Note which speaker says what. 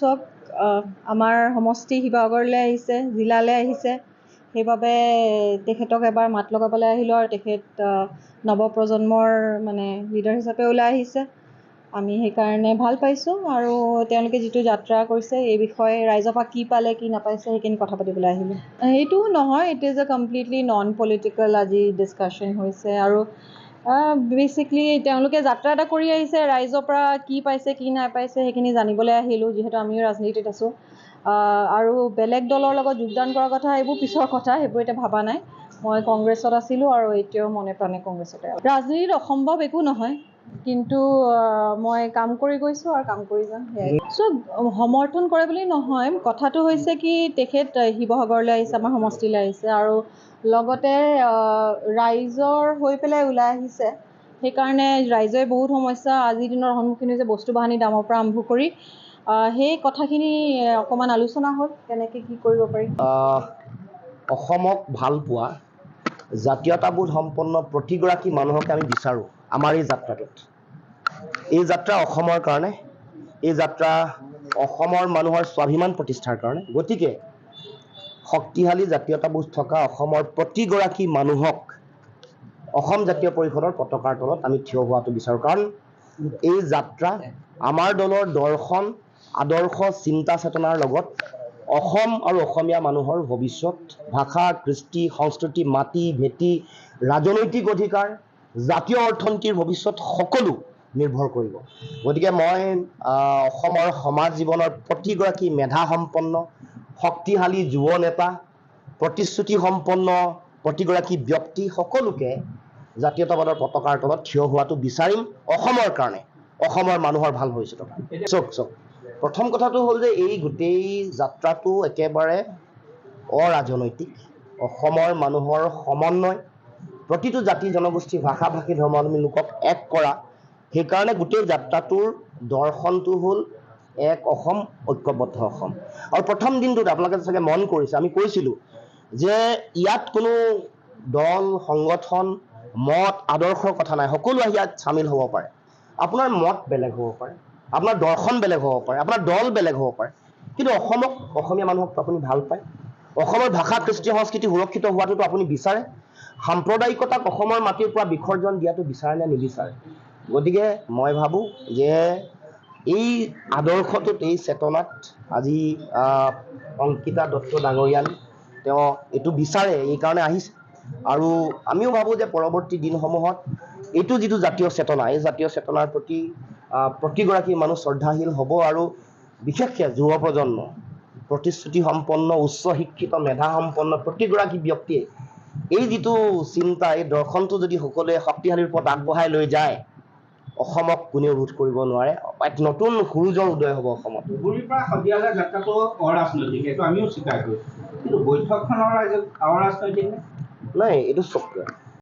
Speaker 1: চব আমাৰ সমষ্টি শিৱসাগৰলৈ আহিছে, জিলালৈ আহিছে। সেইবাবে তেখেতক এবাৰ মাত লগাবলৈ আহিলোঁ আৰু তেখেত নৱপ্ৰজন্মৰ মানে লিডাৰ হিচাপে ওলাই আহিছে। আমি সেইকাৰণে ভাল পাইছোঁ আৰু তেওঁলোকে যিটো যাত্ৰা কৰিছে এই বিষয়ে ৰাইজৰ পৰা কি পালে কি নাপাইছে সেইখিনি কথা পাতিবলৈ আহিলোঁ। এইটো নহয়, it is a completely non political আজি ডিছকাশ্যন হৈছে আৰু বেচিকলি তেওঁলোকে যাত্ৰা এটা কৰি আহিছে, ৰাইজৰ পৰা কি পাইছে কি নাপাইছে সেইখিনি জানিবলৈ আহিলোঁ, যিহেতু আমিও ৰাজনীতিত আছোঁ। আৰু বেলেগ দলৰ লগত যোগদান কৰাৰ কথা এইবোৰ পিছৰ কথা, সেইবোৰ এতিয়া ভবা নাই। মই কংগ্ৰেছত আছিলোঁ আৰু এতিয়াও মনে প্ৰাণে কংগ্ৰেছতে। ৰাজনীতিত অসম্ভৱ একো নহয়, কিন্তু মই কাম কৰি গৈছোঁ আৰু কাম কৰি যাম। চব সমৰ্থন কৰে বুলি নহয়, কথাটো হৈছে কি তেখেত শিৱসাগৰলৈ আহিছে, আমাৰ সমষ্টিলৈ আহিছে আৰু লগতে ৰাইজৰ হৈ পেলাই ওলাই আহিছে। সেইকাৰণে ৰাইজে বহুত সমস্যা আজিৰ দিনৰ সন্মুখীন হৈছে, বস্তু বাহানি দামৰ পৰা আৰম্ভ কৰি সেই কথাখিনি অকণমান আলোচনা হ'ল, কেনেকৈ কি কৰিব পাৰি।
Speaker 2: অসমক ভাল পোৱা জাতীয়তাবোধ সম্পন্ন প্ৰতিগৰাকী মানুহকে আমি বিচাৰোঁ আমাৰ এই যাত্ৰাটোত। এই যাত্ৰা অসমৰ কাৰণে, এই যাত্ৰা অসমৰ মানুহৰ স্বাভিমান প্ৰতিষ্ঠাৰ কাৰণে। গতিকে শক্তিশালী জাতীয়তাবোধ থকা অসমৰ প্ৰতিগৰাকী মানুহক অসম জাতীয় পৰিষদৰ পতাকাৰ তলত আমি থিয় হোৱাটো বিচাৰোঁ। কাৰণ এই যাত্ৰা আমাৰ দলৰ দৰ্শন, আদৰ্শ, চিন্তা চেতনাৰ লগত অসম আৰু অসমীয়া মানুহৰ ভৱিষ্যত, ভাষা, কৃষ্টি, সংস্কৃতি, মাটি, ভেটি, ৰাজনৈতিক অধিকাৰ, জাতীয় অৰ্থনীতিৰ ভৱিষ্যত সকলো নিৰ্ভৰ কৰিব। গতিকে মই অসমৰ সমাজ জীৱনৰ প্ৰতিগৰাকী মেধাসম্পন্ন, শক্তিশালী যুৱ নেতা, প্ৰতিশ্ৰুতি সম্পন্ন প্ৰতিগৰাকী ব্যক্তি সকলোকে জাতীয়তাবাদৰ পতাকাৰ তলত থিয় হোৱাটো বিচাৰিম অসমৰ কাৰণে, অসমৰ মানুহৰ ভাল ভৱিষ্যতৰ কাৰণে। চক প্ৰথম কথাটো হ'ল যে এই গোটেই যাত্ৰাটো একেবাৰে অৰাজনৈতিক, অসমৰ মানুহৰ সমন্বয়, প্ৰতিটো জাতি জনগোষ্ঠী, ভাষা ভাষী, ধৰ্মাৱলম্বী লোকক এক কৰা। সেইকাৰণে গোটেই যাত্ৰাটোৰ দৰ্শনটো হ'ল এক অসম, ঐক্যবদ্ধ অসম। আৰু প্ৰথম দিনটোত আপোনালোকে চাগে মন কৰিছে, আমি কৈছিলোঁ যে ইয়াত কোনো দল, সংগঠন, মত, আদৰ্শৰ কথা নাই, সকলো আহি ইয়াত চামিল হ'ব পাৰে। আপোনাৰ মত বেলেগ হ'ব পাৰে, আপোনাৰ দৰ্শন বেলেগ হ'ব পাৰে, আপোনাৰ দল বেলেগ হ'ব পাৰে, কিন্তু অসমক, অসমীয়া মানুহক আপুনি ভাল পায়। অসমৰ ভাষা, কৃষ্টি, সংস্কৃতি সুৰক্ষিত হোৱাটোতো আপুনি বিচাৰে। সাম্প্ৰদায়িকতাক অসমৰ মাটিৰ পৰা বিসৰ্জন দিয়াটো বিচাৰে নে নিবিচাৰে? গতিকে মই ভাবোঁ যে এই আদৰ্শটোত, এই চেতনাত আজি অংকিতা দত্ত ডাঙৰীয়ানী তেওঁ এইটো বিচাৰে, এইকাৰণে আহিছে। আৰু আমিও ভাবোঁ যে পৰৱৰ্তী দিনসমূহত এইটো যিটো জাতীয় চেতনা, এই জাতীয় চেতনাৰ প্ৰতি প্ৰতিগৰাকী মানুহ শ্ৰদ্ধাশীল হ'ব আৰু বিশেষকৈ যুৱ প্ৰজন্ম, প্ৰতিশ্ৰুতি সম্পন্ন, উচ্চ শিক্ষিত, মেধাসম্পন্ন প্ৰতিগৰাকী ব্যক্তিয়ে এই যিটো চিন্তা, এই দৰ্শনটো যদি সকলোৱে শক্তিশালী ৰূপত আগবঢ়াই লৈ যায়, অসমক কোনেও ৰোধ কৰিব নোৱাৰে। এক নতুন সূৰুজৰ উদয় হ'ব অসমত।
Speaker 3: ধুবুৰীৰ পৰা শদিয়ালৈ যাত্ৰাটো অৰাজনৈতিক, এইটো আমিও স্বীকাৰ কৰিছোঁ, কিন্তু বৈঠকখনৰ অৰাজনৈতিক
Speaker 2: নাই, এইটো